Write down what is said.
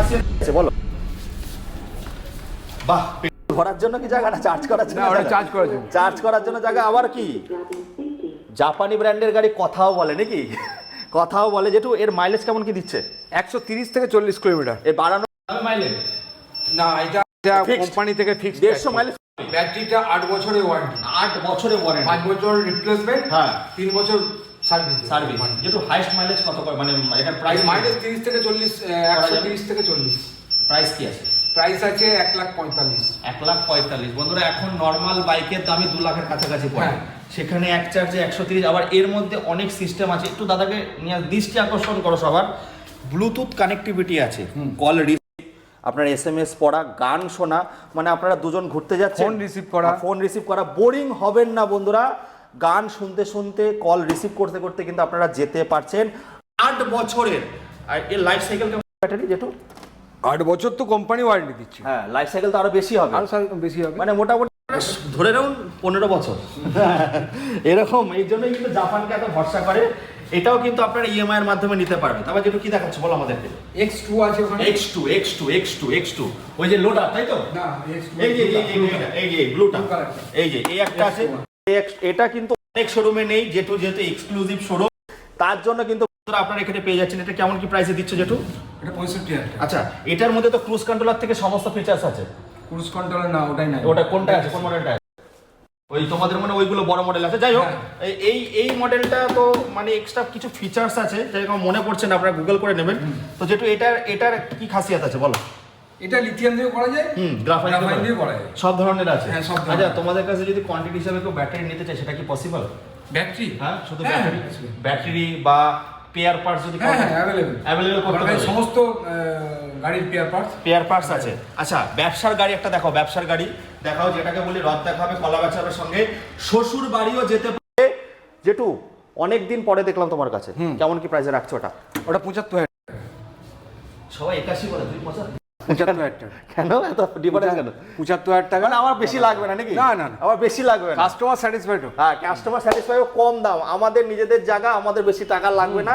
খাসিয়ত আছে বলো? বাহ, ভরার জন্য কি জায়গা না চার্জ করার জন্য? না, ওটা চার্জ করার জন্য। চার্জ করার জন্য জায়গা। আবার কি জাপানি ব্র্যান্ডের গাড়ি কথাও বলে নাকি? কথাও বলে। যেটু এর মাইলেজ কেমন কি দিচ্ছে? 130 থেকে 40 কিলোমিটার। এর বাড়ানো মাইলেজ না, এটা Fixed। কোম্পানি থেকে ফিক্সড। 150 মাইলেজ। ব্যাটারিটা 8 বছরের ওয়ারেন্টি, 8 বছরের ওয়ারেন্টি, 5 বছর রিপ্লেসমেন্ট, হ্যাঁ 3 বছর সার্ভিস। সার্ভিস। যেটু হাইস্ট মাইলেজ কত করে, মানে এটা প্রাইস মাইলেজ 30 থেকে 40, 130 থেকে 40। প্রাইস কি আছে? প্রাইস আছে 1,45,000। 1,45,000। বন্ধুরা এখন নর্মাল বাইকের দামই 2 লাখের কাছাকাছি পড়ে, হ্যাঁ। সেখানে এক চার্জে 130। আবার এর মধ্যে অনেক সিস্টেম আছে। একটু দাদাকে নিয়ে দৃষ্টি আকর্ষণ করো সবার। ব্লুটুথ কানেক্টিভিটি আছে, কল রিসিভ, আপনার SMS পড়া, গান শোনা, মানে আপনারা দুজন ঘুরতে যাচ্ছেন, ফোন রিসিভ করা, বোরিং হবেন না বন্ধুরা। গান শুনতে শুনতে, কল রিসিভ করতে করতে কিন্তু আপনারা যেতে পারছেন। 8 বছরের। আর এর লাইফ সাইকেল কেমন ব্যাটারি যেটু? 8 বছর তো কোম্পানি ওয়ারেন্টি দিচ্ছে। হ্যাঁ, লাইফ সাইকেল তো আরো বেশি হবে, আরো বেশি হবে, মানে মোটামুটি ধরে রাখুন 15 বছর এরকম। এই জন্যই কিন্তু জাপানকে এত ভরসা করে। এটাও কিন্তু আপনারা ইএমআই এর মাধ্যমে নিতে পারবেন। তারপর যেটা কি দেখাচ্ছে বলো আমাদেরকে? X2 আছে ওখানে। X2 ওই যে লোডার, তাই তো? না, X2 এই যে ব্লুটা, Blue color টা। এই যে এই একটা আছে। এটা কিন্তু অনেক শোরুমে নেই, যেহেতু এক্সক্লুসিভ শোরুম, তার জন্য কিন্তু আপনারা এখানে পেয়ে যাচ্ছেন। এটা কেমন কি প্রাইসে দিচ্ছে যেটু? এটা 65,000। আচ্ছা, এটার মধ্যে তো ক্রুজ কন্ট্রোলার থেকে সমস্ত ফিচার্স আছে। ক্রুজ কন্ট্রোলার না, ওটাই নাই। ওটা কোনটা আছে, কোন মডেলটা আছে? ওই তোমাদের মানে ওইগুলো বড় মডেল আছে। যাই হোক, এই মডেলটা তো মানে এক্সট্রা কিছু ফিচার্স আছে, যেরকম মনে পড়ছে না, আপনারা গুগল করে নেবেন। তো যেটু এটার কি খাসিয়ত আছে বলো? এটা লিথিয়াম দিয়ে করা যায়, গ্রাফাইট দিয়ে করা যায়। সব ধরনের আছে। হ্যাঁ, সব ধরনের। আচ্ছা, তোমাদের কাছে যদি কোয়ান্টিটি হিসাবে কেউ ব্যাটারি নিতে চায়, সেটা কি পসিবল? ব্যাটারি? হ্যাঁ, শুধু হ্যাঁ, ব্যাটারি বা পেয়ার পার্টস যদি অ্যাভেলেবল করতে পারে। সমস্ত গাড়ির পেয়ার পার্টস আছে। আচ্ছা, ব্যবসার গাড়ি একটা দেখাও, ব্যবসার গাড়ি দেখাও, যেটাকে বলি রথ দেখাবে কলা বেচার সঙ্গে শ্বশুর বাড়িও যেতে পারে। যেটু অনেকদিন পরে দেখলাম তোমার কাছে, কেমন কি প্রাইসে রাখছো ওটা? ওটা 75,000। সবাই 81 বলে, তুই 75,000 টাকা। কেন এত ডিফারেন্স কেন? 75,000 টাকা। মানে আমার বেশি লাগবে না নাকি? না, আমার বেশি লাগবে না। Customer satisfied. হ্যাঁ, কাস্টমার স্যাটিসফাই, কম দাম, আমাদের নিজেদের জায়গা, আমাদের বেশি টাকা লাগবে না।